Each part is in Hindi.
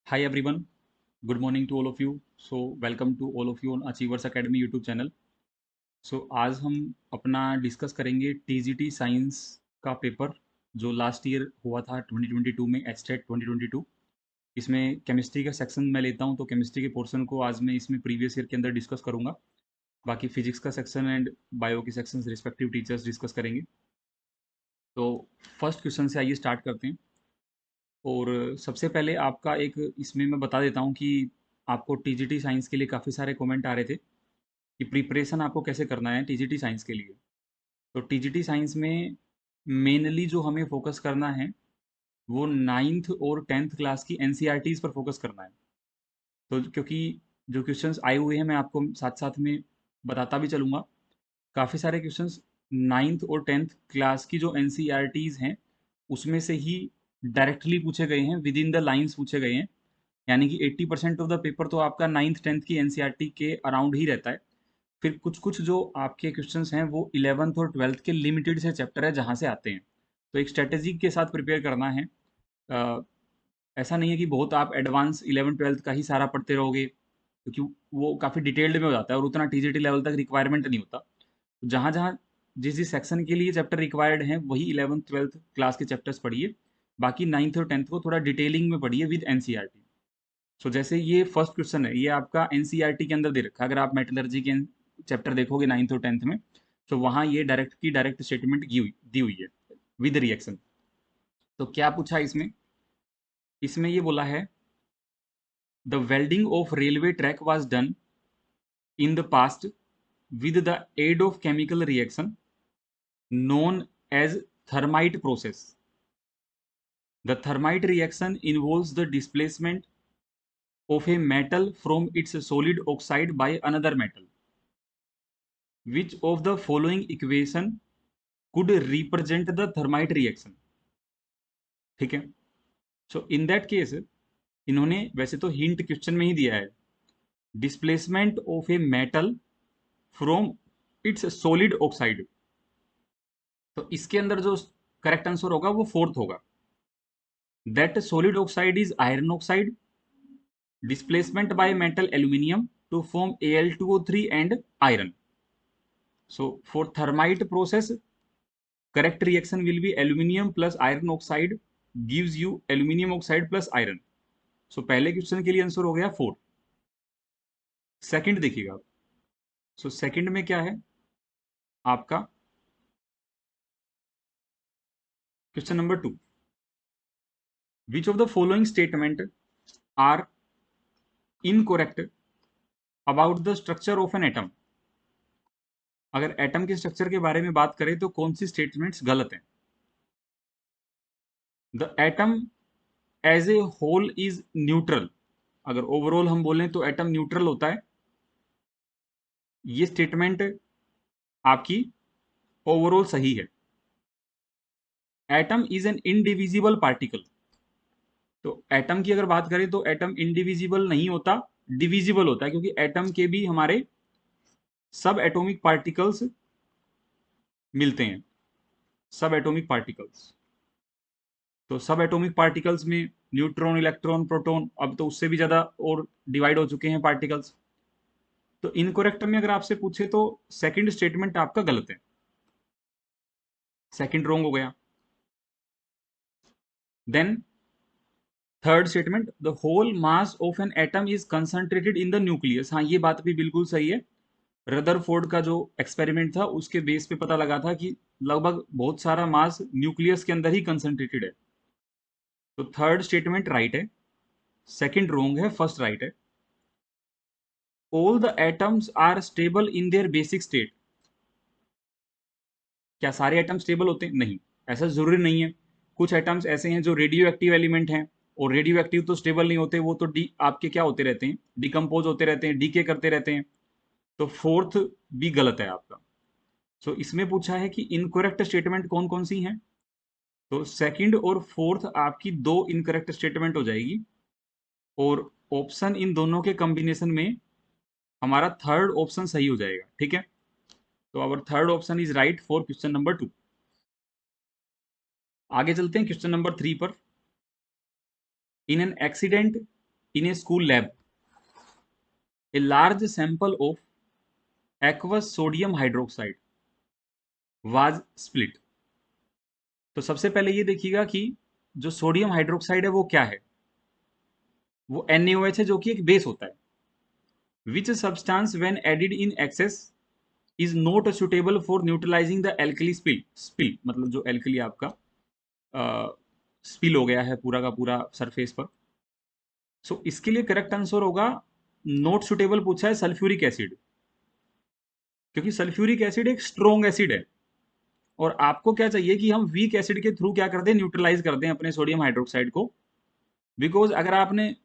Hi everyone, good morning to all of you. So welcome to all of you on Achievers Academy YouTube channel. आज हम अपना डिस्कस करेंगे टीजीटी साइंस का पेपर जो लास्ट ईयर हुआ था 2022 में एचटेट 2022. इसमें केमिस्ट्री का सेक्शन मैं लेता हूं, तो केमिस्ट्री के पोर्शन को आज मैं इसमें प्रीवियस ईयर के अंदर डिस्कस करूंगा. बाकी फिजिक्स का सेक्शन एंड बायो के सेक्शन रिस्पेक्टिव टीचर्स डिस्कस करेंगे. तो फर्स्ट क्वेश्चन से आइए स्टार्ट करते हैं. और सबसे पहले आपका एक इसमें मैं बता देता हूँ कि आपको टीजीटी साइंस के लिए काफ़ी सारे कमेंट आ रहे थे कि प्रिपरेशन आपको कैसे करना है टीजीटी साइंस के लिए. तो टीजीटी साइंस में मेनली जो हमें फोकस करना है वो नाइन्थ और टेंथ क्लास की एनसीईआरटीज़ पर फोकस करना है. तो क्योंकि जो क्वेश्चंस आए हुए हैं मैं आपको साथ साथ में बताता भी चलूँगा. काफ़ी सारे क्वेश्चंस नाइन्थ और टेंथ क्लास की जो एनसीईआरटीज़ हैं उसमें से ही डायरेक्टली पूछे गए हैं, विद इन द लाइन्स पूछे गए हैं. यानी कि 80% ऑफ द पेपर तो आपका नाइन्थ टेंथ की एनसीईआरटी के अराउंड ही रहता है. फिर कुछ कुछ जो आपके क्वेश्चंस हैं वो इलेवंथ और ट्वेल्थ के लिमिटेड से चैप्टर है जहाँ से आते हैं. तो एक स्ट्रेटेजी के साथ प्रिपेयर करना है. अ, ऐसा नहीं है कि बहुत आप एडवांस इलेवन ट्वेल्थ का ही सारा पढ़ते रहोगे, क्योंकि वो काफ़ी डिटेल्ड में हो जाता है और उतना टीजीटी लेवल तक रिक्वायरमेंट नहीं होता. तो जहाँ जहाँ जिस जिस सेक्शन के लिए चैप्टर रिक्वायर्ड हैं वही इलेवंथ ट्वेल्थ क्लास के चैप्टर्स पढ़िए. बाकी नाइन्थ और टेंथ को थोड़ा डिटेलिंग में पढ़िए विद एनसीईआरटी. जैसे ये फर्स्ट क्वेश्चन है, ये आपका एनसीईआरटी के अंदर दे रखा है. अगर आप मेटलर्जी के चैप्टर देखोगे नाइन्थ और टेंथ में, तो वहाँ ये डायरेक्ट की डायरेक्ट स्टेटमेंट दी हुई है विद रिएक्शन. तो क्या पूछा इसमें? इसमें ये बोला है the welding of railway track was done in the past with the aid of chemical reaction known as thermite process. The thermite reaction involves the displacement of a metal from its solid oxide by another metal. Which of the following equation could represent the thermite reaction? ठीक है. इन दैट केस इन्होंने वैसे तो हिंट क्वेश्चन में ही दिया है, displacement of a metal from its solid oxide. तो इसके अंदर जो करेक्ट आंसर होगा वो फोर्थ होगा. That solid oxide is iron oxide displacement by metal aluminium to form Al2O3 and iron. So for thermite process, correct reaction will be aluminium plus iron oxide gives you aluminium oxide plus iron. So पहले क्वेश्चन के लिए आंसर हो गया 4. सेकंड देखिएगा आप. सेकंड में क्या है आपका? Question number 2. Which of the following statement are incorrect about the structure of an atom? अगर एटम के स्ट्रक्चर के बारे में बात करें तो कौन सी स्टेटमेंट्स गलत हैं? The atom as a whole is neutral. अगर ओवरऑल हम बोलें तो एटम न्यूट्रल होता है. ये स्टेटमेंट आपकी ओवरऑल सही है. Atom is an indivisible particle. तो एटम की अगर बात करें तो एटम इनडिविजिबल नहीं होता, डिविजिबल होता है, क्योंकि एटम के भी हमारे सब एटॉमिक पार्टिकल्स मिलते हैं. सब एटॉमिक पार्टिकल्स. तो सब एटॉमिक पार्टिकल्स में न्यूट्रॉन, इलेक्ट्रॉन, प्रोटॉन, अब तो उससे भी ज्यादा और डिवाइड हो चुके हैं पार्टिकल्स. तो इनकोरेक्ट में अगर आपसे पूछे तो सेकंड स्टेटमेंट आपका गलत है. सेकंड रॉन्ग हो गया. Then third statement, the whole mass of an atom is concentrated in the nucleus. हाँ, ये बात भी बिल्कुल सही है. रदरफोर्ड का जो एक्सपेरिमेंट था उसके बेस पे पता लगा था कि लगभग बहुत सारा मास न्यूक्लियस के अंदर ही कंसंट्रेटेड है. तो थर्ड स्टेटमेंट राइट है. सेकंड रॉन्ग है, फर्स्ट राइट है. All the atoms are stable in their basic state. क्या सारे एटम स्टेबल होते हैं? नहीं, ऐसा जरूरी नहीं है. कुछ एटम्स ऐसे हैं जो रेडियो एक्टिव एलिमेंट हैं, और रेडियो एक्टिव तो स्टेबल नहीं होते, वो तो आपके क्या होते रहते हैं, डिकम्पोज होते रहते हैं, डीके करते रहते हैं. तो फोर्थ भी गलत है आपका. इसमें पूछा है कि इनकरेक्ट स्टेटमेंट कौन कौन सी हैं. तो सेकंड और फोर्थ आपकी दो इनकरेक्ट स्टेटमेंट हो जाएगी, और ऑप्शन इन दोनों के कॉम्बिनेशन में हमारा थर्ड ऑप्शन सही हो जाएगा. ठीक है. तो our third option is right for question number 2. आगे चलते हैं क्वेश्चन नंबर 3 पर. In an accident in a school lab a large sample of aqueous sodium hydroxide was split। तो सबसे पहले ये देखिएगा कि जो सोडियम हाइड्रोक्साइड है वो क्या है, वो NaOH है जो कि एक बेस होता है। Which substance when added in excess is not suitable for neutralising the alkali spill मतलब जो एल्कली आपका स्पिल हो गया है पूरा का पूरा सरफेस पर। सो इसके लिए करेक्ट आंसर होगा, नॉट सुटेबल पूछा है सल्फ्यूरिक एसिड, क्योंकि सल्फ्यूरिक एसिड एक स्ट्रॉन्ग एसिड है और आपको क्या चाहिए कि हम वीक एसिड के थ्रू क्या कर दें, न्यूट्रलाइज कर दें अपने सोडियम हाइड्रोक्साइड को। बिकॉज अगर आपने,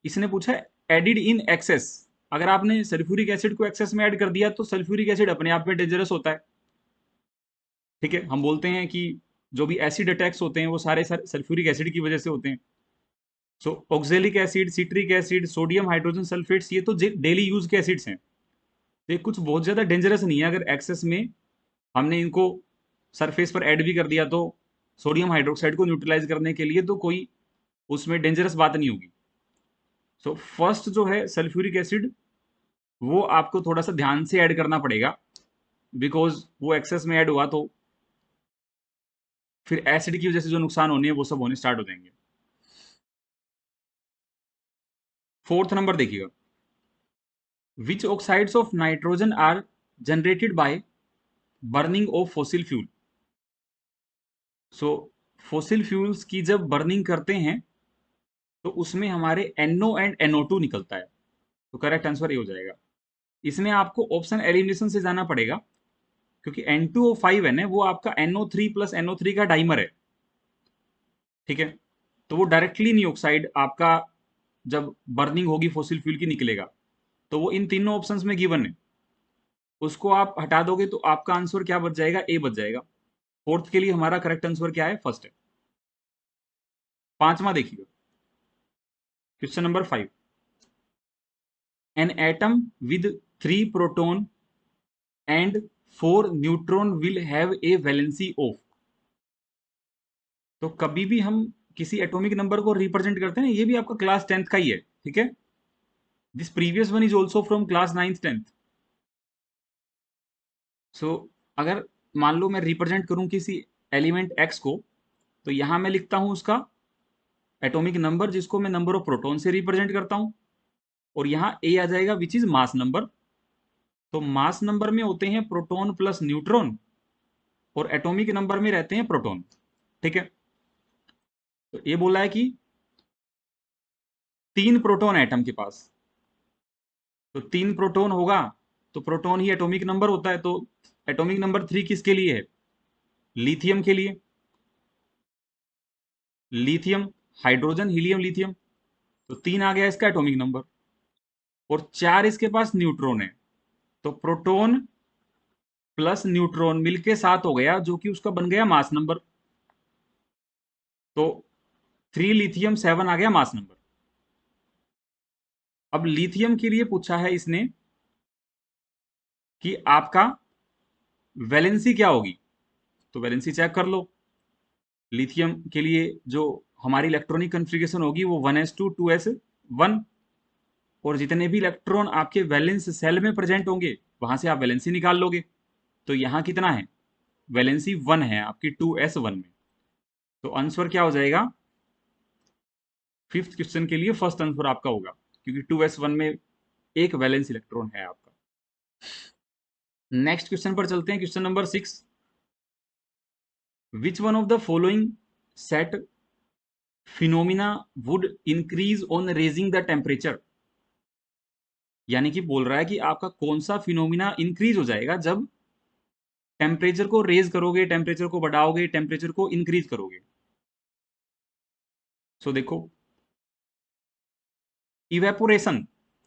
इसने पूछा है एडिड इन एक्सेस, अगर आपने सल्फ्यूरिक एसिड को एक्सेस में ऐड कर दिया तो सल्फ्यूरिक एसिड अपने आप में डेंजरस होता है। ठीक है, हम बोलते हैं कि जो भी एसिड अटैक्स होते हैं वो सारे सल्फ्यूरिक एसिड की वजह से होते हैं। So oxalic acid, citric acid, sodium hydrogen sulphates, ये तो डेली यूज के एसिड्स हैं, तो ये कुछ बहुत ज्यादा डेंजरस नहीं है। अगर एक्सेस में हमने इनको सरफेस पर ऐड भी कर दिया तो सोडियम हाइड्रोक्साइड को न्यूट्रलाइज करने के लिए, तो कोई उसमें डेंजरस बात नहीं होगी। सो फर्स्ट जो है सल्फ्यूरिक एसिड, वो आपको थोड़ा सा ध्यान से ऐड करना पड़ेगा, बिकॉज वो एक्सेस में ऐड हुआ तो फिर एसिड की वजह से जो नुकसान होने हैं वो सब होने स्टार्ट हो जाएंगे। फोर्थ नंबर देखिएगा, which oxides of nitrogen are generated by burning of fossil fuel. So fossil fuels की जब बर्निंग करते हैं तो उसमें हमारे NO एंड NO2 निकलता है, तो करेक्ट आंसर ये हो जाएगा। इसमें आपको ऑप्शन एलिमिनेशन से जाना पड़ेगा, क्योंकि N2O5 है ना, वो आपका NO3 प्लस NO3 का डाइमर है। ठीक है, तो वो डायरेक्टली नहीं ऑक्साइड आपका जब बर्निंग होगी फॉसिल फ्यूल की निकलेगा, तो वो इन तीनों ऑप्शंस में गिवन है। उसको आप हटा दोगे तो आपका आंसर क्या बच जाएगा, ए बच जाएगा। फोर्थ के लिए हमारा करेक्ट आंसर क्या है, फर्स्ट है। पांचवा देखिए, question number 5, an atom with 3 proton and 4 neutron will have a valency of. तो कभी भी हम किसी एटॉमिक नंबर को रिप्रेजेंट करते हैं, ये भी आपका क्लास 10th का ही है। ठीक है, this previous one is also from class 9th 10th। सो अगर मान लो मैं रिप्रेजेंट करूं किसी एलिमेंट एक्स को, तो यहां मैं लिखता हूं उसका एटॉमिक नंबर, जिसको मैं नंबर ऑफ प्रोटॉन से रिप्रेजेंट करता हूं, और यहाँ ए आ जाएगा विच इज मास नंबर। तो मास नंबर में होते हैं प्रोटॉन प्लस न्यूट्रॉन, और एटॉमिक नंबर में रहते हैं प्रोटॉन। ठीक है, तो ये बोला है कि 3 प्रोटॉन एटम के पास, तो 3 प्रोटॉन होगा तो प्रोटॉन ही एटॉमिक नंबर होता है। तो एटॉमिक नंबर 3 किसके लिए है, लिथियम के लिए। लिथियम, हाइड्रोजन, हीलियम, लिथियम, तो 3 आ गया इसका एटॉमिक नंबर, और 4 इसके पास न्यूट्रॉन है, तो प्रोटॉन प्लस न्यूट्रॉन मिलके 7 हो गया, जो कि उसका बन गया मास नंबर। तो 3 लिथियम 7 आ गया मास नंबर। अब लिथियम के लिए पूछा है इसने कि आपका वैलेंसी क्या होगी, तो वैलेंसी चेक कर लो। लिथियम के लिए जो हमारी इलेक्ट्रॉनिक कन्फिग्रेशन होगी वो 1s2 2s1, और जितने भी इलेक्ट्रॉन आपके वैलेंस सेल में प्रेजेंट होंगे वहां से आप वैलेंसी निकाल लोगे। तो यहां कितना है, वैलेंसी 1 है आपकी 2s1 में, तो आंसर क्या हो जाएगा, फिफ्थ क्वेश्चन के लिए फर्स्ट आंसर आपका होगा, क्योंकि 2s1 में एक वैलेंस इलेक्ट्रॉन है आपका। नेक्स्ट क्वेश्चन पर चलते हैं, question number 6, which one of the following set phenomena would increase on raising the temperature. यानी कि बोल रहा है कि आपका कौन सा फिनोमिना इंक्रीज हो जाएगा जब टेम्परेचर को रेज करोगे, टेम्परेचर को बढ़ाओगे, टेम्परेचर को इंक्रीज करोगे। सो देखो, इवेपोरेशन,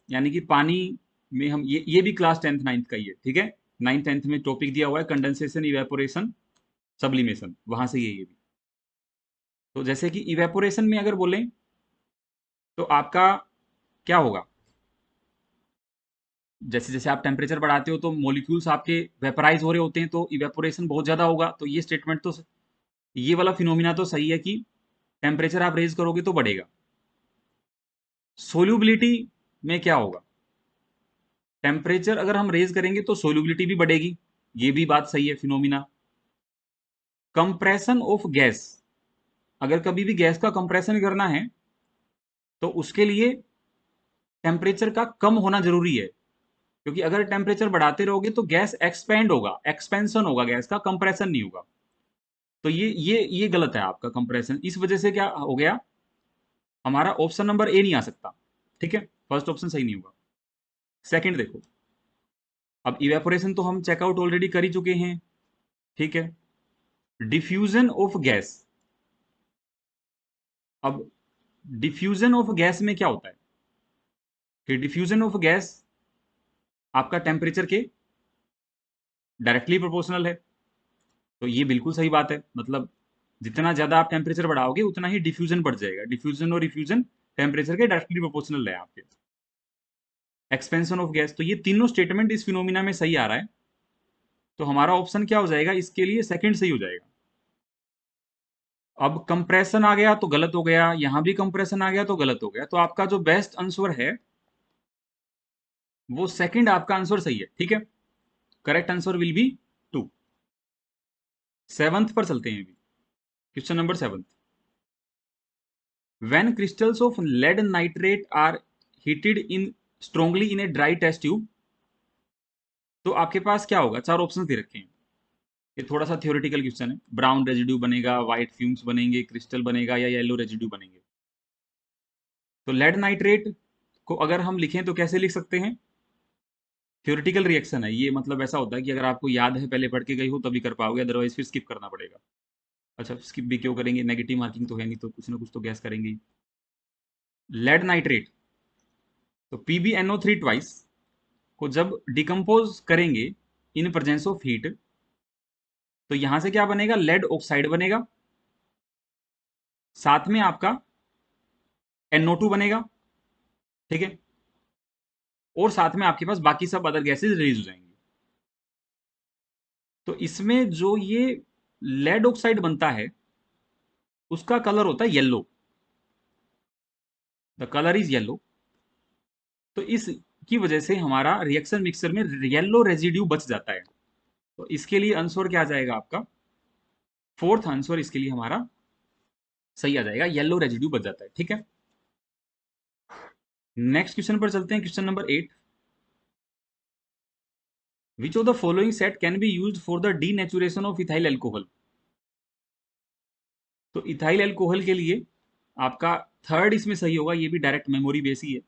यानी कि पानी में हम ये भी क्लास 10th 9th का ही है। ठीक है, 9th 10th में टॉपिक दिया हुआ है कंडेंसेशन, इवेपोरेशन, सब्लिमेशन, वहां से ये भी। तो जैसे कि इवेपोरेशन में अगर बोलें तो आपका क्या होगा, जैसे जैसे आप टेम्परेचर बढ़ाते हो तो मॉलिक्यूल्स आपके वेपराइज हो रहे होते हैं, तो इवेपोरेशन बहुत ज्यादा होगा। तो ये स्टेटमेंट तो, ये वाला फिनोमिना तो सही है कि टेम्परेचर आप रेज करोगे तो बढ़ेगा। सोल्यूबिलिटी में क्या होगा, टेम्परेचर अगर हम रेज करेंगे तो सोल्यूबिलिटी भी बढ़ेगी, ये भी बात सही है, फिनोमिना। कंप्रेशन ऑफ गैस, अगर कभी भी गैस का कंप्रेशन करना है तो उसके लिए टेम्परेचर का कम होना जरूरी है, क्योंकि अगर टेम्परेचर बढ़ाते रहोगे तो गैस एक्सपेंड होगा, एक्सपेंशन होगा गैस का, कंप्रेशन नहीं होगा। तो ये गलत है आपका कंप्रेशन, इस वजह से क्या हो गया, हमारा ऑप्शन नंबर ए नहीं आ सकता। ठीक है, फर्स्ट ऑप्शन सही नहीं होगा। सेकंड देखो, अब इवेपोरेशन तो हम चेकआउट ऑलरेडी कर ही चुके हैं। ठीक है, डिफ्यूजन ऑफ गैस, अब डिफ्यूजन ऑफ गैस में क्या होता है कि डिफ्यूजन ऑफ गैस आपका टेम्परेचर के डायरेक्टली प्रोपोर्शनल है। तो ये बिल्कुल सही बात है, मतलब जितना ज्यादा आप टेम्परेचर बढ़ाओगे उतना ही डिफ्यूजन बढ़ जाएगा, डिफ्यूजन और रिफ्यूजन टेम्परेचर के डायरेक्टली प्रोपोर्शनल है आपके। एक्सपेंशन ऑफ गैस, तो ये तीनों स्टेटमेंट इस फिनोमिना में सही आ रहा है, तो हमारा ऑप्शन क्या हो जाएगा इसके लिए, सेकंड सही हो जाएगा। अब कंप्रेशन आ गया तो गलत हो गया, यहां भी कंप्रेशन आ गया तो गलत हो गया, तो आपका जो बेस्ट आंसर है वो सेकंड आपका आंसर सही है। ठीक है, correct answer will be 2। Seventh पर चलते हैं अभी, question number 7। When crystals of lead nitrate are heated in strongly in a dry test tube, तो आपके पास क्या होगा, चार ऑप्शन दे रखे हैं। ये थोड़ा सा थ्योरेटिकल क्वेश्चन है, ब्राउन रेजिड्यू बनेगा, व्हाइट फ्यूम्स बनेंगे, क्रिस्टल बनेगा या येलो रेजिड्यू बनेंगे। तो लेड नाइट्रेट को अगर हम लिखें तो कैसे लिख सकते हैं, थ्योरेटिकल रिएक्शन है ये, मतलब ऐसा होता है कि अगर आपको याद है पहले पढ़ के गई हो तभी कर पाओगे, अदरवाइज फिर स्किप करना पड़ेगा। अच्छा, स्किप भी क्यों करेंगे, नेगेटिव मार्किंग तो है नहीं, तो कुछ ना कुछ तो गैस करेंगे। लेड नाइट्रेट, तो PbNO3 ट्वाइस को जब डिकम्पोज करेंगे इन प्रेजेंस ऑफ हीट, तो यहां से क्या बनेगा, लेड ऑक्साइड बनेगा, साथ में आपका NO2 बनेगा। ठीक है, और साथ में आपके पास बाकी सब अदर गैसेज रिलीज हो जाएंगी। तो इसमें जो ये लेड ऑक्साइड बनता है उसका कलर होता है yellow, the colour is yellow. तो इसकी वजह से हमारा रिएक्शन मिक्सर में येलो रेजिड्यू बच जाता है। तो इसके लिए आंसर क्या आ जाएगा आपका, फोर्थ आंसर इसके लिए हमारा सही आ जाएगा, येलो रेजिड्यू बच जाता है। ठीक है, नेक्स्ट क्वेश्चन पर चलते हैं, question number 8। Which of the following set can be used for the denaturation of ethyl alcohol. तो इथाइल एल्कोहल के लिए आपका थर्ड इसमें सही होगा, ये भी डायरेक्ट मेमोरी बेस ही है।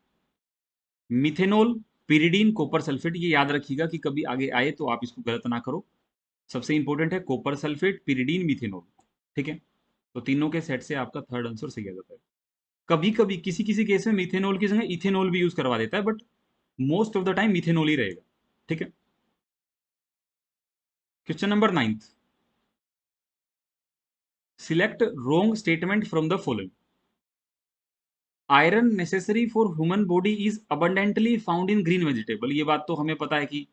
मिथेनॉल, पिरिडीन, कॉपर सल्फेट, ये याद रखिएगा कि कभी आगे आए तो आप इसको गलत ना करो। सबसे इंपॉर्टेंट है कॉपर सल्फेट, पिरिडीन, मिथेनॉल। ठीक है, तो तीनों के सेट से आपका थर्ड आंसर सही आ जाता है। कभी कभी किसी किसी केस में मिथेनॉल की जगह इथेनॉल भी यूज करवा देता है, but most of the time methanol ही रहेगा। ठीक है, question number 9। Select wrong statement from the following. Iron necessary for human body is abundantly found in green vegetable, ये बात तो हमें पता है कि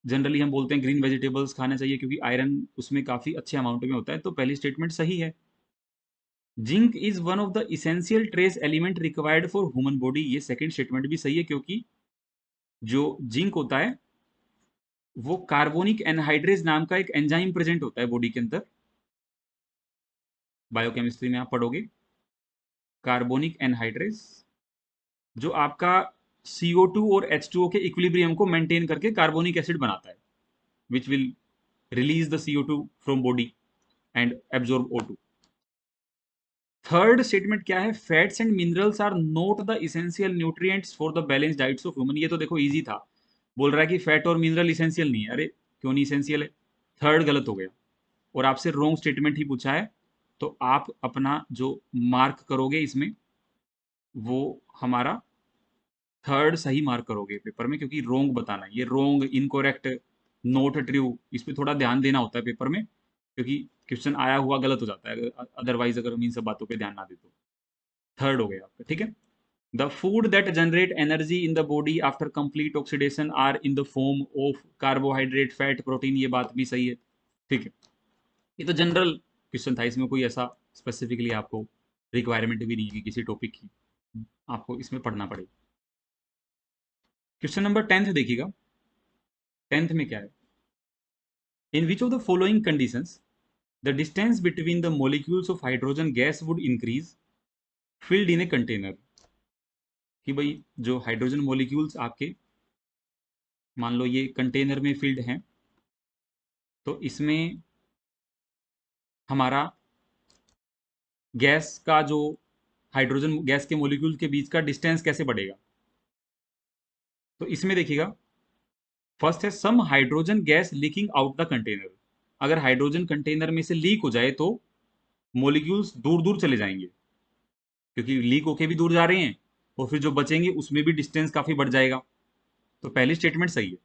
जनरली हम बोलते हैं ग्रीन वेजिटेबल्स खाने चाहिए क्योंकि आयरन उसमें काफी अच्छे अमाउंट में होता है, तो पहली स्टेटमेंट सही है। Zinc is one of the essential trace element required for human body, ये सेकंड स्टेटमेंट भी सही है, क्योंकि जो जिंक होता है वो कार्बोनिक एनहाइड्रेज नाम का एक एंजाइम प्रेजेंट होता है बॉडी के अंदर, बायोकेमिस्ट्री में आप पढ़ोगे, कार्बोनिक एनहाइड्रेज, जो आपका CO2 और H2O के इक्विलिब्रियम को मेंटेन करके कार्बोनिक एसिड बनाता है, which will release the CO2 from body and absorb O2। Third statement क्या है, fats and minerals are not the essential nutrients for the balance diets of human, ये तो देखो इजी था, बोल रहा है कि फैट और मिनरल इसेंशियल नहीं है, अरे क्यों नहीं इसेंशियल है, थर्ड गलत हो गया, और आपसे रॉन्ग स्टेटमेंट ही पूछा है, तो आप अपना जो मार्क करोगे इसमें वो हमारा थर्ड सही मार्क करोगे पेपर में, क्योंकि रोंग बताना है, ये रोंग, इनकोरेक्ट, नोट ट्रू, इस पर थोड़ा ध्यान देना होता है पेपर में, क्योंकि क्वेश्चन आया हुआ गलत हो जाता है अदरवाइज, अगर हम इन सब बातों पे ध्यान ना दे तो। थर्ड हो गया आपका। ठीक है, the food that generate energy in the body after complete oxidation are in the form of carbohydrate, fat, protein, ये बात भी सही है। ठीक है, ये तो जनरल क्वेश्चन था, इसमें कोई ऐसा स्पेसिफिकली आपको रिक्वायरमेंट भी नहीं है किसी टॉपिक की, आपको इसमें पढ़ना पड़ेगा। क्वेश्चन नंबर 10th देखिएगा। 10th में क्या है, in which of the following conditions the distance between the molecules of hydrogen gas would increase filled in a container. कि भाई जो हाइड्रोजन मॉलिक्यूल्स आपके, मान लो ये कंटेनर में फिल्ड हैं, तो इसमें हमारा गैस का जो हाइड्रोजन गैस के मॉलिक्यूल के बीच का डिस्टेंस कैसे बढ़ेगा। तो इसमें देखिएगा, फर्स्ट है some hydrogen gas leaking out the container. अगर हाइड्रोजन कंटेनर में से लीक हो जाए तो मॉलिक्यूल्स दूर दूर चले जाएंगे, क्योंकि लीक होके भी दूर जा रहे हैं, और फिर जो बचेंगे उसमें भी डिस्टेंस काफी बढ़ जाएगा। तो पहली स्टेटमेंट सही है।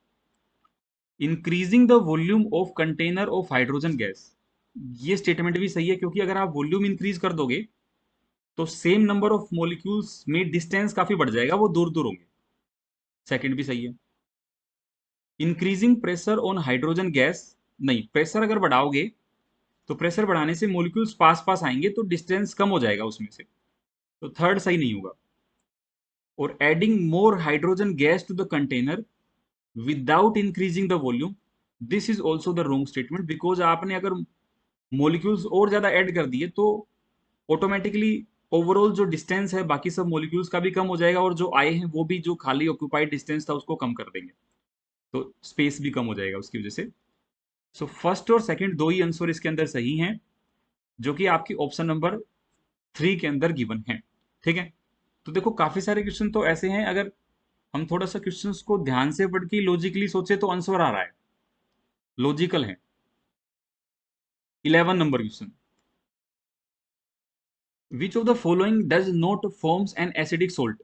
Increasing the volume of container of hydrogen gas, ये स्टेटमेंट भी सही है, क्योंकि अगर आप वॉल्यूम इंक्रीज कर दोगे तो सेम नंबर ऑफ मॉलिक्यूल्स में डिस्टेंस काफी बढ़ जाएगा, वो दूर दूर होंगे। सेकंड भी सही है। Increasing pressure on hydrogen gas, नहीं, प्रेशर अगर बढ़ाओगे तो प्रेशर बढ़ाने से मॉलिक्यूल्स पास पास आएंगे तो डिस्टेंस कम हो जाएगा उसमें से, तो थर्ड सही नहीं होगा। और adding more hydrogen gas to the container without increasing the volume, this is also the wrong statement, because आपने अगर मॉलिक्यूल्स और ज्यादा ऐड कर दिए तो ऑटोमेटिकली ओवरऑल जो डिस्टेंस है बाकी सब मॉलिक्यूल्स का भी कम हो जाएगा, और जो आए हैं वो भी जो खाली ऑक्यूपाइड डिस्टेंस था उसको कम कर देंगे, तो स्पेस भी कम हो जाएगा उसकी वजह से। सो फर्स्ट और सेकंड दो ही आंसर इसके अंदर सही हैं, जो कि आपकी ऑप्शन नंबर 3 के अंदर गिवन है। ठीक है, तो देखो काफी सारे क्वेश्चन तो ऐसे हैं, अगर हम थोड़ा सा क्वेश्चंस को ध्यान से पढ़ के लॉजिकली सोचे तो आंसर आ रहा है, लॉजिकल है। 11 number question, which of the following does not forms an acidic salt.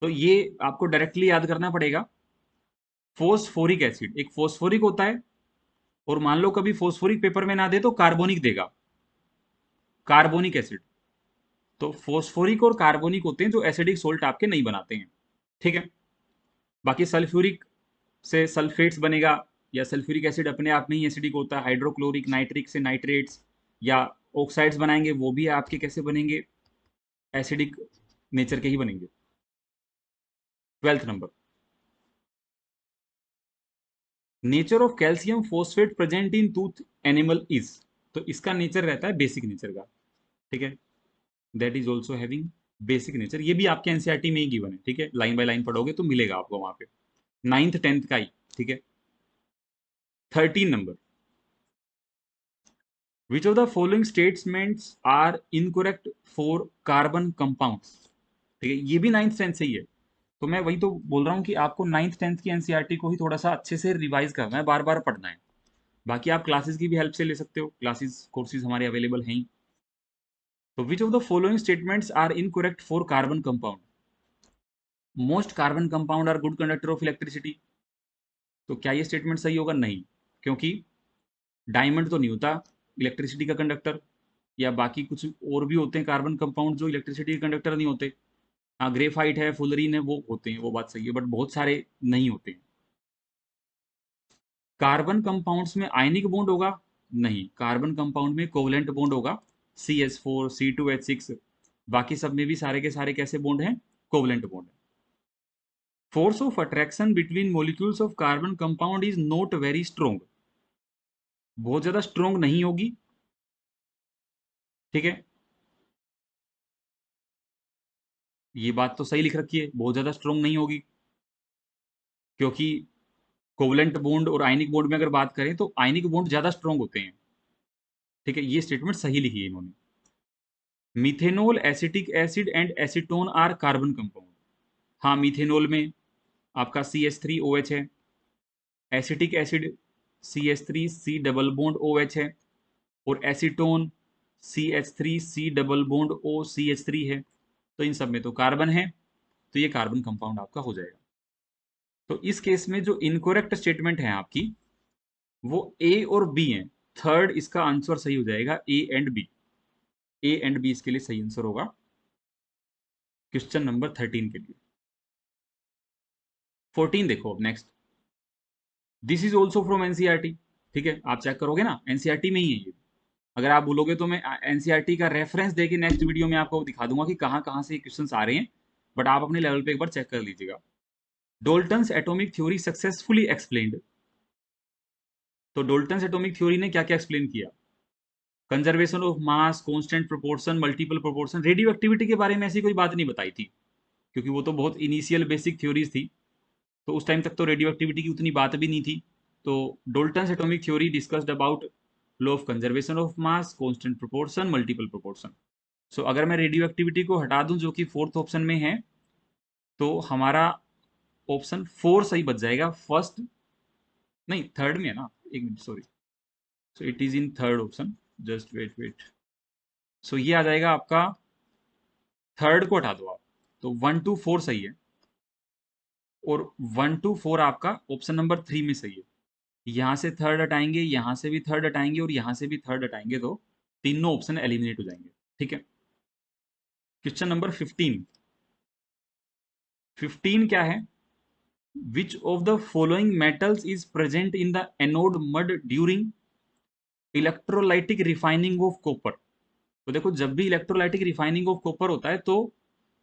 तो ये आपको डायरेक्टली याद करना पड़ेगा। फोस्फोरिक एसिड एक फोस्फोरिक होता है, और मान लो कभी फोस्फोरिक पेपर में ना दे तो कार्बोनिक देगा, कार्बोनिक एसिड। तो फोस्फोरिक और कार्बोनिक होते हैं जो एसिडिक सोल्ट आपके नहीं बनाते हैं। ठीक है, बाकी सल्फ्यूरिक से सल्फेट्स बनेगा, या सल्फ्यूरिक एसिड अपने आप में ही एसिडिक होता है, हाइड्रोक्लोरिक नाइट्रिक से नाइट्रेट्स या ऑक्साइड्स बनाएंगे, वो भी आपके कैसे बनेंगे, एसिडिक नेचर के ही बनेंगे। 12th number, nature of calcium phosphate present in tooth animal is. तो इसका नेचर रहता है बेसिक नेचर का। ठीक है, that is also having basic nature, ये भी आपके एनसीईआरटी में ही गिवन है। ठीक है, लाइन बाय लाइन पढ़ोगे तो मिलेगा आपको वहां पे, 9th 10th का ही। ठीक है, 13 number, which of the following statements are incorrect for carbon compounds. ठीक है, ये भी 9th 10th से ही है, तो मैं वही तो बोल रहा हूँ कि आपको 9th 10th की एनसीईआरटी को ही थोड़ा सा अच्छे से रिवाइज करना है, बार बार पढ़ना है। बाकी आप क्लासेस की भी हेल्प से ले सकते हो, क्लासेस कोर्सेज हमारे अवेलेबल हैं ही। तो which of the following statements are incorrect for carbon compound. Most carbon compound are good conductor of electricity. तो क्या ये स्टेटमेंट सही होगा? नहीं, क्योंकि डायमंड तो नहीं होता इलेक्ट्रिसिटी का कंडक्टर, या बाकी कुछ और भी होते हैं कार्बन कंपाउंड जो इलेक्ट्रिसिटी के कंडक्टर नहीं होते। हाँ, ग्रेफाइट है, फुलरीन है, वो होते हैं, वो बात सही है, बट बहुत सारे नहीं होते हैं। कार्बन कंपाउंड्स में आयनिक बॉन्ड होगा? नहीं, कार्बन कंपाउंड में कोवलेंट बॉन्ड होगा, CH4 C2H6। बाकी सब में भी सारे के सारे कैसे बॉन्ड हैं? कोवलेंट बॉन्ड है। Force of attraction between molecules of carbon compound is not very strong. बहुत ज्यादा स्ट्रोंग नहीं होगी। ठीक है, ये बात तो सही लिख रखी है, बहुत ज्यादा स्ट्रोंग नहीं होगी, क्योंकि कोवलेंट बॉन्ड और आयनिक बॉन्ड में अगर बात करें तो आयनिक बॉन्ड ज्यादा स्ट्रोंग होते हैं। ठीक है, ये स्टेटमेंट सही लिखी है इन्होंने। Methanol, acetic acid and acetone are carbon compound. हाँ, मिथेनॉल में आपका CH3OH है, acetic acid CH3C double bond OH है, और acetone CH3C double bond OCH3 है। तो इन सब में तो कार्बन है, तो ये कार्बन कंपाउंड आपका हो जाएगा। तो इस केस में जो इनकोरेक्ट स्टेटमेंट है आपकी, वो ए और बी है। थर्ड इसका आंसर सही हो जाएगा, A and B. A and B इसके लिए सही आंसर होगा क्वेश्चन नंबर 13 के लिए। 14 देखो अब next, this is also from NCERT. ठीक है, आप चेक करोगे ना, एनसीईआरटी में ही है ये। अगर आप बोलोगे तो मैं एनसीईआरटी का रेफरेंस देके नेक्स्ट वीडियो में आपको दिखा दूंगा कि कहाँ कहाँ से क्वेश्चंस आ रहे हैं, बट आप अपने लेवल पे एक बार चेक कर लीजिएगा। डोल्टन्स एटॉमिक थ्योरी सक्सेसफुली एक्सप्लेन्ड। तो डोल्टन्स एटॉमिक थ्योरी ने क्या क्या एक्सप्लेन किया? Conservation of mass, constant proportion, multiple proportion. Radio activity के बारे में ऐसी कोई बात नहीं बताई थी, क्योंकि वो तो बहुत इनिशियल बेसिक थ्योरीज थी, तो उस टाइम तक तो रेडियो एक्टिविटी की उतनी बात भी नहीं थी। तो Dalton's atomic theory discussed about law of conservation of mass, constant proportion, multiple proportion. So अगर मैं रेडियो एक्टिविटी को हटा दूं जो कि फोर्थ ऑप्शन में है, तो हमारा ऑप्शन 4 सही बच जाएगा। फर्स्ट नहीं, थर्ड में है ना, एक minute sorry. So it is in third option, just wait wait. सो ये आ जाएगा आपका, थर्ड को हटा दो आप, तो 1 2 4 सही है, और 1 2 4 आपका ऑप्शन नंबर 3 में सही है। यहाँ से थर्ड हटाएंगे, यहाँ से भी थर्ड हटाएंगे, और यहाँ से भी थर्ड हटाएंगे, तो तीनों ऑप्शन एलिमिनेट हो जाएंगे। ठीक है। Question number 15। 15 क्या है? Which of the following metals is present in the anode mud during electrolytic refining of copper. तो देखो, जब भी इलेक्ट्रोलाइटिक रिफाइनिंग ऑफ कॉपर होता है, तो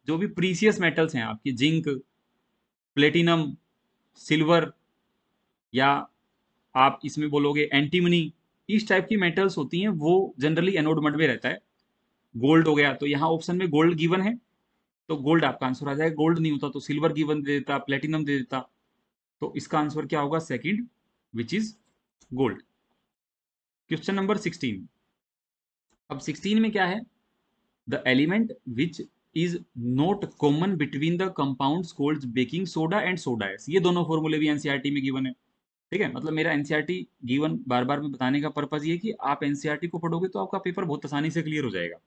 जो भी प्रीसियस मेटल्स हैं आपकी, जिंक, प्लेटिनम, सिल्वर, या आप इसमें बोलोगे एंटीमनी, इस टाइप की मेटल्स होती हैं, वो जनरली एनोड मड में रहता है। गोल्ड हो गया, तो यहाँ ऑप्शन में गोल्ड गिवन है, तो गोल्ड आपका आंसर आ जाएगा। गोल्ड नहीं होता तो सिल्वर गिवन दे देता, प्लेटिनम दे देता, तो इसका आंसर क्या होगा? Second, which is gold. Question number 16। अब 16 में क्या है? The element which is not common between the compounds called baking soda and soda S. ये दोनों फॉर्मूले भी एनसीईआरटी में गिवन है। ठीक है, मतलब मेरा एनसीईआरटी गिवन बार बार में बताने का पर्पज ये कि आप एनसीईआरटी को पढ़ोगे तो आपका पेपर बहुत आसानी से क्लियर हो जाएगा।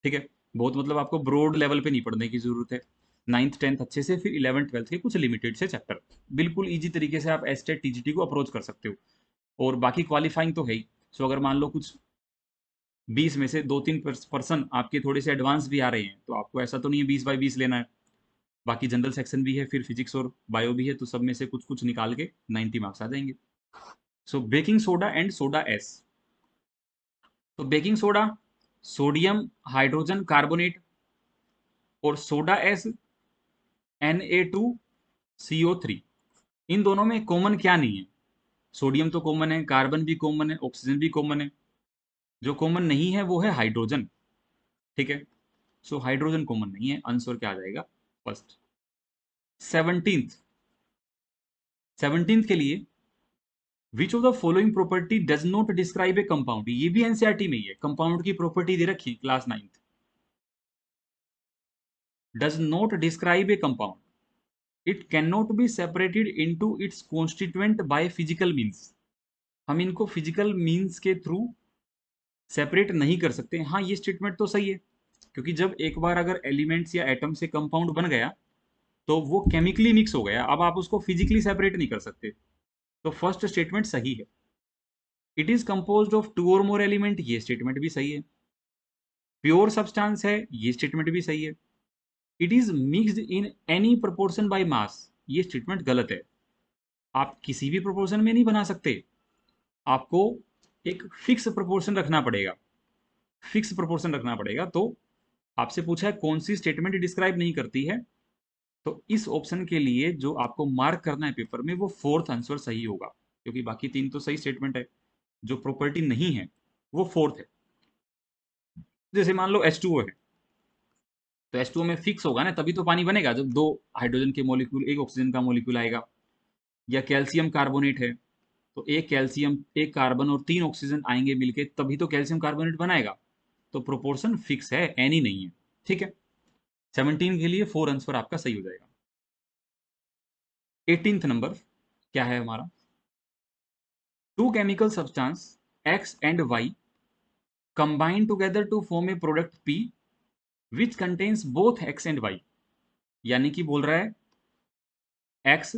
ठीक है, बहुत मतलब आपको ब्रॉड लेवल पे नहीं पढ़ने की जरूरत है। 9th 10th अच्छे से, फिर 11th 12th के कुछ लिमिटेड से चैप्टर बिल्कुल इजी तरीके से आप एसटेट टीजीटी को अप्रोच कर सकते हो। और बाकी क्वालिफाइंग तो है ही। सो अगर मान लो कुछ 20 में से 2 3% आपके थोड़े से एडवांस भी आ रहे हैं, तो आपको ऐसा तो नहीं है 20/20 लेना है। बाकी जनरल सेक्शन भी है, फिर फिजिक्स और बायो भी है, तो सब में से कुछ कुछ निकाल के 90 मार्क्स आ जाएंगे। So baking soda and soda ash. तो baking soda sodium hydrogen carbonate, और सोडा एस Na2CO3। इन दोनों में कॉमन क्या नहीं है? सोडियम तो कॉमन है, कार्बन भी कॉमन है, ऑक्सीजन भी कॉमन है। जो कॉमन नहीं है वो है हाइड्रोजन। ठीक है, सो हाइड्रोजन कॉमन नहीं है, आंसर क्या आ जाएगा? फर्स्ट। 17th। 17th के लिए, विच of the following property does not describe A compound. ये भी एनसीईआरटी में ही है, कंपाउंड की प्रॉपर्टी दे रखी है class 9th। Does not describe A compound, it can not be separated into its constituent by physical means. हम इनको फिजिकल मीन्स के थ्रू सेपरेट नहीं कर सकते। हाँ, ये स्टेटमेंट तो सही है, क्योंकि जब एक बार अगर एलिमेंट्स या एटम से कंपाउंड बन गया, तो वो केमिकली मिक्स हो गया, अब आप उसको फिजिकली सेपरेट नहीं कर सकते। तो फर्स्ट स्टेटमेंट सही है। इट इज कंपोज्ड ऑफ 2 और मोर एलिमेंट, ये स्टेटमेंट भी सही है। प्योर सब्सटेंस है, ये स्टेटमेंट भी सही है। It is mixed in any proportion by mass, ये स्टेटमेंट गलत है। आप किसी भी प्रोपोर्शन में नहीं बना सकते, आपको एक फिक्स प्रोपोर्शन रखना पड़ेगा। फिक्स प्रोपोर्शन रखना पड़ेगा। तो आपसे पूछा है कौन सी स्टेटमेंट डिस्क्राइब नहीं करती है, तो इस ऑप्शन के लिए जो आपको मार्क करना है पेपर में, वो फोर्थ आंसर सही होगा, क्योंकि बाकी 3 तो सही स्टेटमेंट है। जो प्रॉपर्टी नहीं है वो फोर्थ है। जैसे मान लो H2O है, तो H2O में फिक्स होगा ना, तभी तो पानी बनेगा, जब 2 हाइड्रोजन के मॉलिक्यूल, एक ऑक्सीजन का मॉलिक्यूल आएगा। या कैल्शियम कार्बोनेट है, तो एक कैल्शियम, एक कार्बन और 3 ऑक्सीजन आएंगे मिलके, तभी तो कैल्शियम कार्बोनेट बनाएगा। तो प्रोपोर्शन फिक्स है, एनी नहीं है। ठीक है, 17 के लिए 4 आंसर आपका सही हो जाएगा। 18th नंबर क्या है हमारा? Two chemical substance X and Y combine together to form a product P which contains both X and Y। यानी कि बोल रहा है X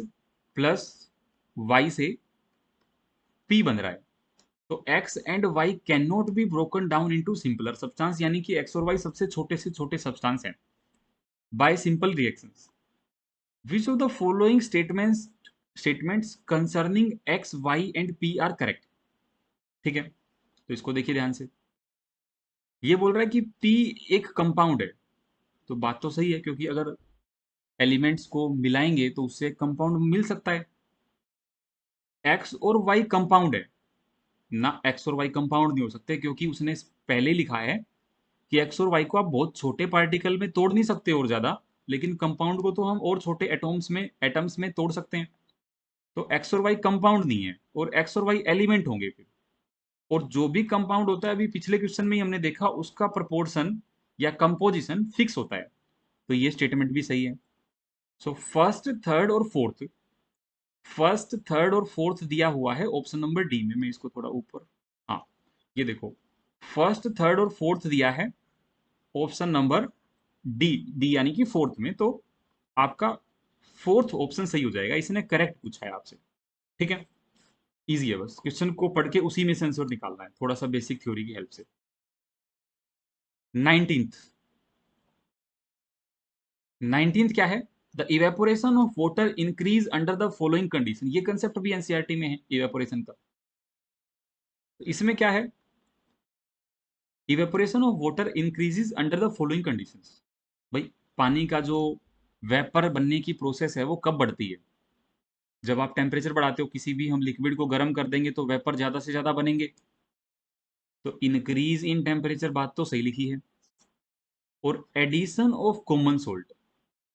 प्लस Y से P बन रहा है, तो X and Y can not be broken down into simpler substance, यानी कि X और Y सबसे छोटे से छोटे सब्सटेंस हैं, by simple reactions. Which of the following statements concerning X Y and P are correct. ठीक है, तो इसको देखिए ध्यान से। ये बोल रहा है कि पी एक कंपाउंड है, तो बात तो सही है, क्योंकि अगर एलिमेंट्स को मिलाएंगे तो उससे कंपाउंड मिल सकता है। एक्स और वाई कंपाउंड है ना, एक्स और वाई कंपाउंड नहीं हो सकते, क्योंकि उसने पहले ही लिखा है कि एक्स और वाई को आप बहुत छोटे पार्टिकल में तोड़ नहीं सकते और ज्यादा, लेकिन कंपाउंड को तो हम और छोटे एटम्स में तोड़ सकते हैं। तो एक्स और वाई कंपाउंड नहीं है, और एक्स और वाई एलिमेंट होंगे फिर। और जो भी कंपाउंड होता है, अभी पिछले क्वेश्चन में ही हमने देखा, उसका प्रपोर्शन या कंपोजिशन फिक्स होता है। तो ये स्टेटमेंट भी सही है। सो फर्स्ट थर्ड और फोर्थ दिया हुआ है ऑप्शन नंबर डी में। मैं इसको थोड़ा ऊपर, हाँ, ये देखो, फर्स्ट थर्ड और फोर्थ दिया है ऑप्शन नंबर डी, डी यानी कि फोर्थ में। तो आपका फोर्थ ऑप्शन सही हो जाएगा, इसने करेक्ट पूछा है आपसे। ठीक है, इजी है, बस क्वेश्चन को पढ़ के उसी में से आंसर निकालना है, थोड़ा सा बेसिक थ्योरी की हेल्प से। 19th 19th क्या है? The evaporation of water increase under the following condition. ये कंसेप्ट भी एनसीईआरटी में है इवेपोरेशन का। तो इसमें क्या है? Evaporation of water increases under the following conditions. भाई, पानी का जो वेपर बनने की प्रोसेस है वो कब बढ़ती है? जब आप टेम्परेचर बढ़ाते हो, किसी भी हम लिक्विड को गर्म कर देंगे तो वेपर ज्यादा से ज्यादा बनेंगे। तो इंक्रीज इन टेम्परेचर, बात तो सही लिखी है। और एडिशन ऑफ कॉमन सोल्ट,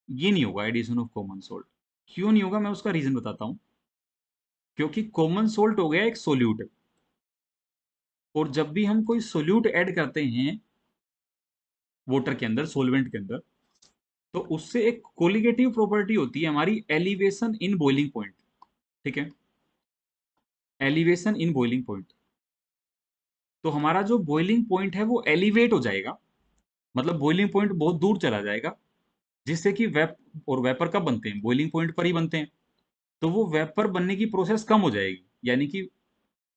ये नहीं होगा एडिशन ऑफ कॉमन सोल्ट। क्यों नहीं होगा, मैं उसका रीजन बताता हूं। क्योंकि कॉमन सोल्ट हो गया एक सोल्यूट, और जब भी हम कोई सोल्यूट ऐड करते हैं वाटर के अंदर, सोलवेंट के अंदर, तो उससे एक कोलिगेटिव प्रॉपर्टी होती है हमारी, एलिवेशन इन बॉइलिंग पॉइंट। ठीक है, एलिवेशन इन बॉइलिंग पॉइंट। तो हमारा जो बॉइलिंग पॉइंट है वो एलिवेट हो जाएगा, मतलब बॉइलिंग पॉइंट बहुत दूर चला जाएगा, जिससे कि और वेपर कब बनते हैं? बॉइलिंग पॉइंट पर ही बनते हैं। तो वो वेपर बनने की प्रोसेस कम हो जाएगी, यानी कि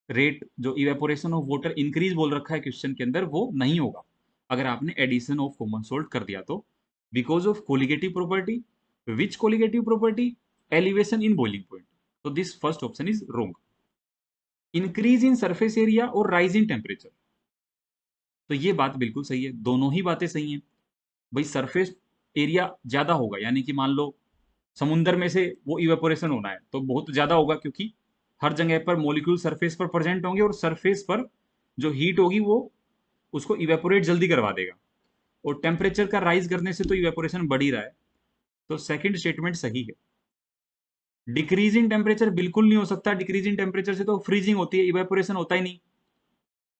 रेट जो इवेपोरेशन ऑफ वाटर इंक्रीज बोल रखा है क्वेश्चन के अंदर, वो नहीं होगा अगर आपने एडिशन ऑफ कॉमन सोल्ट कर दिया तो। Because of colligative property. Which colligative property? Elevation in boiling point. तो this first option is wrong. Increase in surface area और राइज इन टेम्परेचर, तो ये बात बिल्कुल सही है, दोनों ही बातें सही हैं। भाई, सरफेस एरिया ज्यादा होगा, यानी कि मान लो समुंदर में से वो इवेपोरेशन होना है तो बहुत ज्यादा होगा, क्योंकि हर जगह पर मॉलिक्यूल सरफेस पर प्रेजेंट होंगे, और सरफेस पर जो हीट होगी वो उसको इवेपोरेट जल्दी करवा देगा। और टेम्परेचर का राइज करने से तो इवेपोरेशन बढ़ ही रहा है। तो सेकंड स्टेटमेंट सही है। डिक्रीज इन टेम्परेचर बिल्कुल नहीं हो सकता, डिक्रीज इन टेम्परेचर से तो फ्रीजिंग होती है, इवेपोरेशन होता ही नहीं।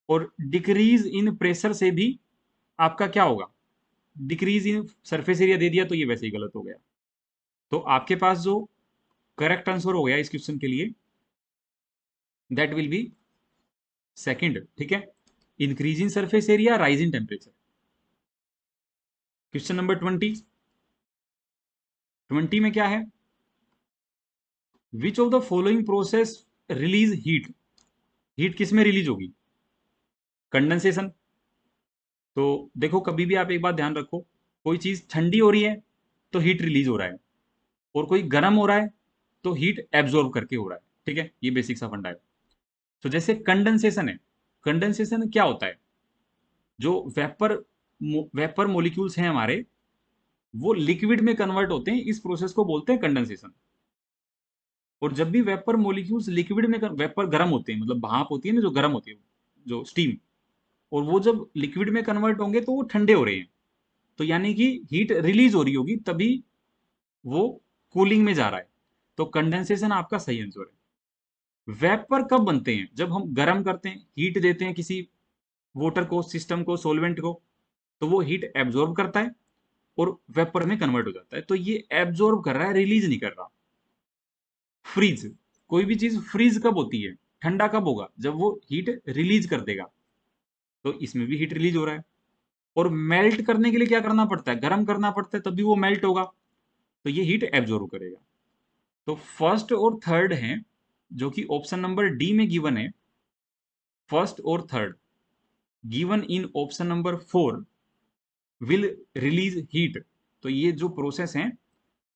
और डिक्रीज इन प्रेशर से भी आपका क्या होगा? डिक्रीज इन सरफेस एरिया दे दिया, तो ये वैसे ही गलत हो गया। तो आपके पास जो करेक्ट आंसर हो गया इस क्वेश्चन के लिए, दैट विल बी सेकंड। ठीक है, increase in surface area, rise in temperature. Question number 20। 20 में क्या है? Which of the following process release heat? Heat किस में रिलीज होगी? कंडेंसेशन। तो देखो, कभी भी आप एक बात ध्यान रखो, कोई चीज ठंडी हो रही है तो हीट रिलीज हो रहा है, और कोई गर्म हो रहा है तो हीट एब्जॉर्ब करके हो रहा है। ठीक है, ये बेसिक सा फंडा है। तो जैसे कंडेंसेशन है, कंडेंसेशन क्या होता है? जो वेपर मोलिक्यूल्स हैं हमारे, वो लिक्विड में कन्वर्ट होते हैं, इस प्रोसेस को बोलते हैं कंडेंसेशन। और जब भी वेपर मोलिक्यूल्स लिक्विड में वेपर गर्म होते हैं, मतलब भाप होती है ना जो गर्म होती है, जो स्टीम, और वो जब लिक्विड में कन्वर्ट होंगे तो वो ठंडे हो रहे हैं, तो यानी कि हीट रिलीज हो रही होगी, तभी वो कूलिंग में जा रहा है। तो कंडेंसेशन आपका सही आंसर है। वेपर कब बनते हैं? जब हम गर्म करते हैं, हीट देते हैं किसी वाटर को, सिस्टम को, सोलवेंट को, तो वो हीट एब्जॉर्ब करता है और वेपर में कन्वर्ट हो जाता है। तो ये एब्जॉर्ब कर रहा है, रिलीज नहीं कर रहा। फ्रीज, कोई भी चीज फ्रीज कब होती है? ठंडा कब होगा? जब वो हीट रिलीज कर देगा। तो इसमें भी हीट रिलीज हो रहा है। और मेल्ट करने के लिए क्या करना पड़ता है? गर्म करना पड़ता है, तभी वो मेल्ट होगा। तो ये हीट एब्जॉर्ब करेगा। तो फर्स्ट और थर्ड है, जो कि ऑप्शन नंबर डी में गिवन है। फर्स्ट और third given in option number 4 will release heat. तो ये जो प्रोसेस है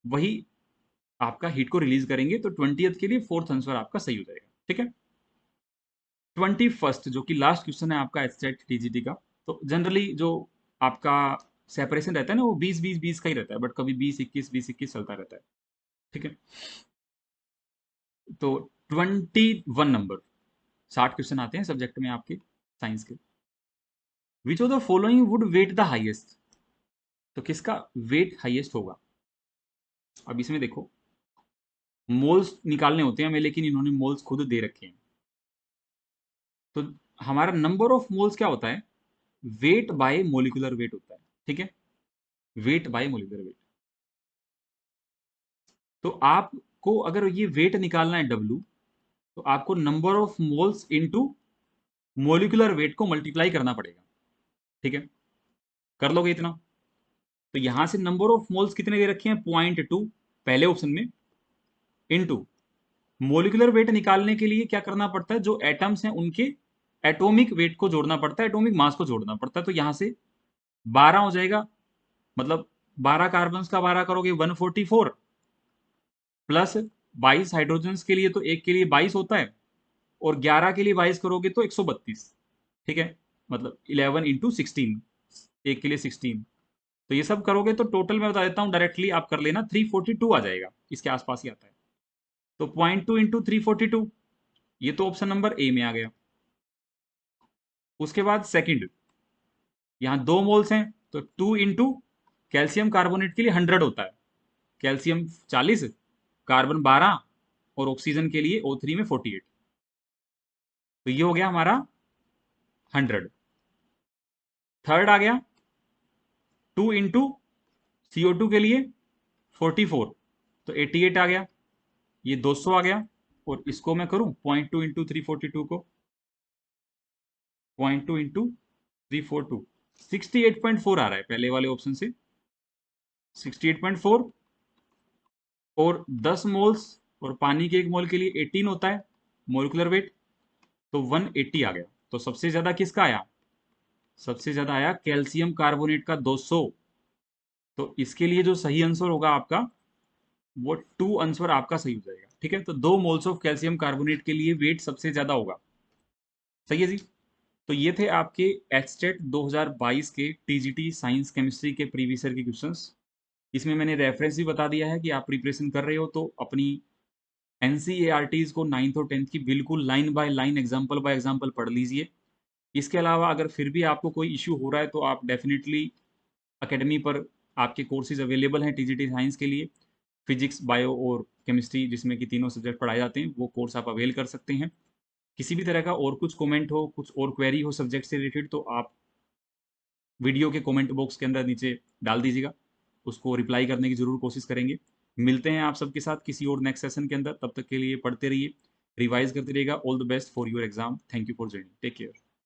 वही आपका हीट को रिलीज करेंगे। तो 20th के लिए फोर्थ आंसर आपका सही हो जाएगा। ठीक है, 21st जो कि लास्ट क्वेश्चन है आपका एससेट टीजीटी का। तो जनरली जो आपका सेपरेशन रहता है ना वो 20-20-20 का ही रहता है, बट कभी 20-21 चलता रहता है। ठीक है, तो 21 नंबर, 60 क्वेश्चन आते हैं सब्जेक्ट में आपके साइंस के। Which of the following would weigh the highest, तो किसका वेट हाईएस्ट होगा। अब इसमें देखो मोल्स निकालने होते हैं हमें, लेकिन इन्होंने मोल्स खुद दे रखे हैं। तो हमारा नंबर ऑफ मोल्स क्या होता है, वेट बाय मोलिकुलर वेट होता है। ठीक है, वेट बाय मोलिकुलर वेट। तो आपको अगर ये वेट निकालना है W, तो आपको number of moles into molecular weight को मल्टीप्लाई करना पड़ेगा। ठीक है, कर लोगे इतना। तो यहां से नंबर ऑफ मोल्स कितने दे रखे हैं, 0.2 पहले ऑप्शन में, इनटू मोलिकुलर वेट निकालने के लिए क्या करना पड़ता है, जो एटम्स हैं उनके एटॉमिक वेट को जोड़ना पड़ता है, एटॉमिक मास को जोड़ना पड़ता है। तो यहां से 12 हो जाएगा, मतलब 12 कार्बन का 12 करोगे 144, प्लस 22 हाइड्रोजन के लिए, तो एक के लिए 22 होता है, और 11 के लिए 22 करोगे तो 132। ठीक है, मतलब 11 इंटू 16, एक के लिए 16। तो ये सब करोगे तो टोटल मैं बता देता हूं डायरेक्टली, आप कर लेना 342 आ जाएगा, इसके आसपास ही आता है। तो 0.2 इंटू 342, ये तो ऑप्शन नंबर ए में आ गया। उसके बाद सेकंड, यहां 2 मोल्स हैं, तो 2 इंटू कैल्शियम कार्बोनेट के लिए 100 होता है, कैल्शियम 40, कार्बन 12, और ऑक्सीजन के लिए O3 में 48। तो ये हो गया हमारा 100। थर्ड आ गया 2 इंटू CO2 के लिए 44, तो 88 आ गया, ये 200 आ गया। और इसको मैं करूं 0.2 इंटू 342 को, 0.2 इंटू 342, 68.4 आ रहा है पहले वाले ऑप्शन से, 68.4। और 10 मोल्स और पानी के 1 मोल के लिए 18 होता है मोलिकुलर वेट, तो 180 आ गया। तो सबसे ज्यादा किसका आया, सबसे ज्यादा आया कैल्शियम कार्बोनेट का 200। तो इसके लिए जो सही आंसर होगा आपका, वो 2 आंसर आपका सही हो जाएगा। ठीक है, तो 2 मोल्स ऑफ कैल्शियम कार्बोनेट के लिए वेट सबसे ज्यादा होगा। सही है जी। तो ये थे आपके एचटेट 2022 के टीजीटी साइंस केमिस्ट्री के प्रीवियस ईयर के क्वेश्चंस। इसमें मैंने रेफरेंस भी बता दिया है कि आप प्रिपरेशन कर रहे हो तो अपनी एनसीईआरटीज को 9th और 10th की बिल्कुल line by line, example by example पढ़ लीजिए। इसके अलावा अगर फिर भी आपको कोई इश्यू हो रहा है तो आप डेफिनेटली अकेडमी पर आपके कोर्सेज अवेलेबल हैं टीजीटी साइंस के लिए, फिजिक्स, बायो और केमिस्ट्री, जिसमें कि तीनों सब्जेक्ट पढ़ाए जाते हैं, वो कोर्स आप अवेल कर सकते हैं। किसी भी तरह का और कुछ कमेंट हो, कुछ और क्वेरी हो सब्जेक्ट से रिलेटेड, तो आप वीडियो के कमेंट बॉक्स के अंदर नीचे डाल दीजिएगा, उसको रिप्लाई करने की जरूर कोशिश करेंगे। मिलते हैं आप सबके साथ किसी और नेक्स्ट सेशन के अंदर, तब तक के लिए पढ़ते रहिए, रिवाइज करते रहिएगा। All the best for your exam. Thank you for joining, take care.